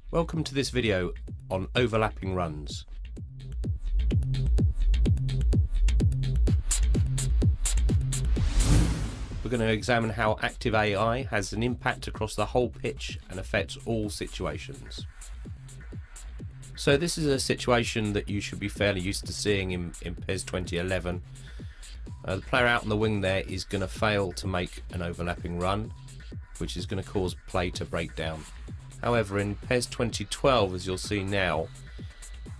Welcome to this video on overlapping runs. We're going to examine how active AI has an impact across the whole pitch and affects all situations. So this is a situation that you should be fairly used to seeing in PES 2011. The player out on the wing there is going to fail to make an overlapping run, which is going to cause play to break down. However, in PES 2012, as you'll see now,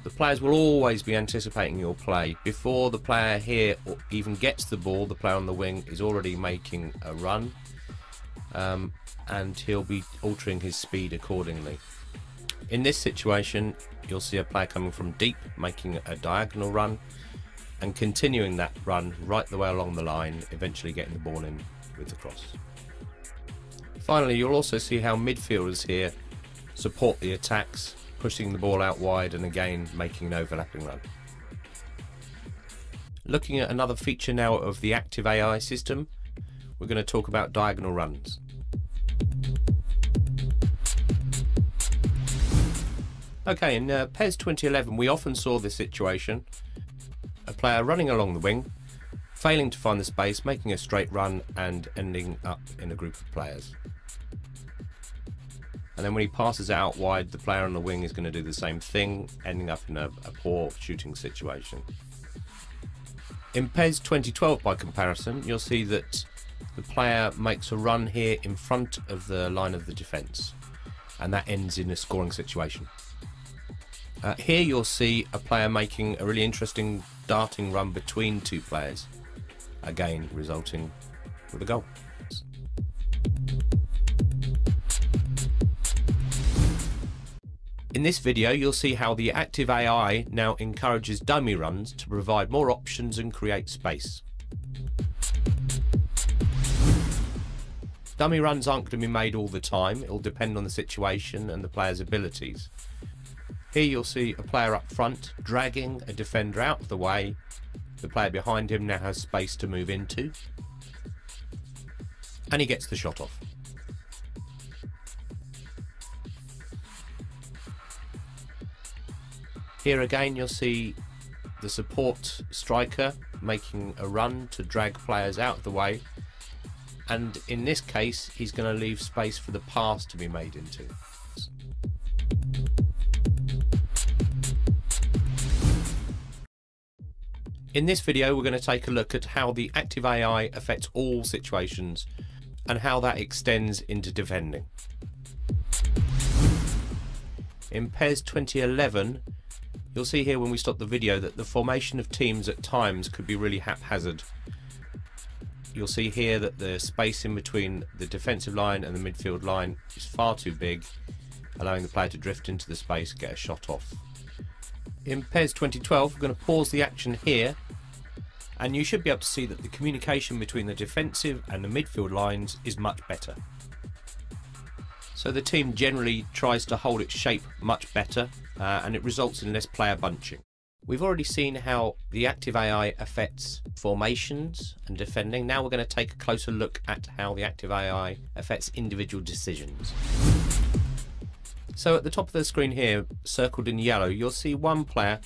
the players will always be anticipating your play. Before the player here even gets the ball, the player on the wing is already making a run, and he'll be altering his speed accordingly. In this situation, you'll see a player coming from deep, making a diagonal run, and continuing that run right the way along the line, eventually getting the ball in with the cross. Finally, you'll also see how midfielders here support the attacks, pushing the ball out wide and again making an overlapping run. Looking at another feature now of the active AI system, we're going to talk about diagonal runs. Okay, in PES 2011 we often saw this situation: a player running along the wing, failing to find the space, making a straight run and ending up in a group of players. And then when he passes it out wide, the player on the wing is going to do the same thing, ending up in a poor shooting situation. In PES 2012, by comparison, you'll see that the player makes a run here in front of the line of the defence, and that ends in a scoring situation. Here you'll see a player making a really interesting darting run between two players, again resulting with a goal. In this video you'll see how the active AI now encourages dummy runs to provide more options and create space. Dummy runs aren't going to be made all the time, it will depend on the situation and the player's abilities. Here you'll see a player up front dragging a defender out of the way. The player behind him now has space to move into, and he gets the shot off. Here again you'll see the support striker making a run to drag players out of the way, and in this case he's going to leave space for the pass to be made into. In this video we're going to take a look at how the active AI affects all situations and how that extends into defending. In PES 2011 you'll see here when we stop the video that the formation of teams at times could be really haphazard. You'll see here that the space in between the defensive line and the midfield line is far too big, allowing the player to drift into the space and get a shot off. In PES 2012 we're going to pause the action here, and you should be able to see that the communication between the defensive and the midfield lines is much better. So the team generally tries to hold its shape much better, and it results in less player bunching. We've already seen how the active AI affects formations and defending. Now we're going to take a closer look at how the active AI affects individual decisions. So at the top of the screen here, circled in yellow, you'll see one player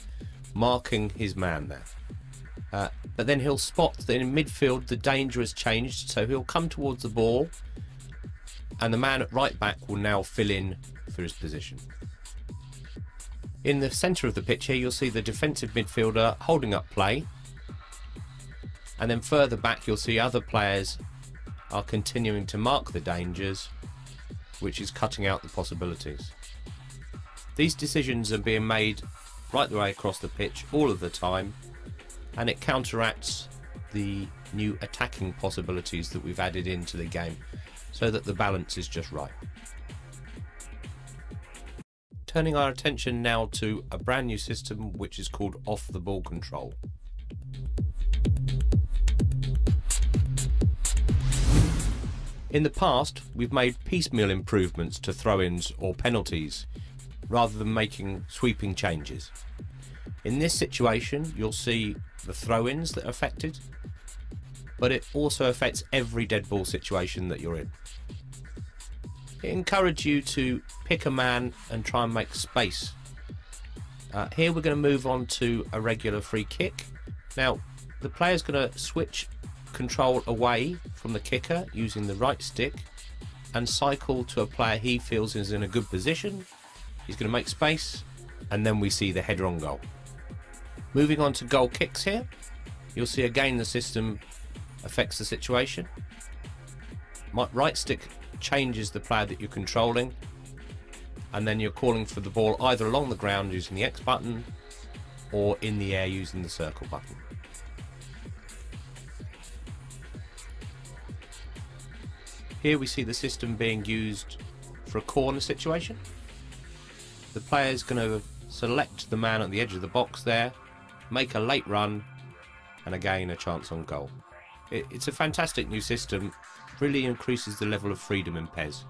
marking his man there. But then he'll spot that in midfield the danger has changed, so he'll come towards the ball, and the man at right back will now fill in for his position. In the centre of the pitch here you'll see the defensive midfielder holding up play, and then further back you'll see other players are continuing to mark the dangers, which is cutting out the possibilities. These decisions are being made right the way across the pitch all of the time, and it counteracts the new attacking possibilities that we've added into the game, so that the balance is just right. Turning our attention now to a brand new system which is called off the ball control. In the past we've made piecemeal improvements to throw-ins or penalties rather than making sweeping changes. In this situation you'll see the throw-ins that are affected, but it also affects every dead ball situation that you're in. It encourages you to pick a man and try and make space. Here we're going to move on to a regular free kick. Now the player's going to switch control away from the kicker using the right stick and cycle to a player he feels is in a good position. He's going to make space, and then we see the header on goal. Moving on to goal kicks here, you'll see again the system affects the situation. My right stick changes the player that you're controlling, and then you're calling for the ball either along the ground using the X button or in the air using the circle button. Here we see the system being used for a corner situation. The player is going to select the man at the edge of the box there, make a late run, and again a chance on goal. It's a fantastic new system, really increases the level of freedom in Pes.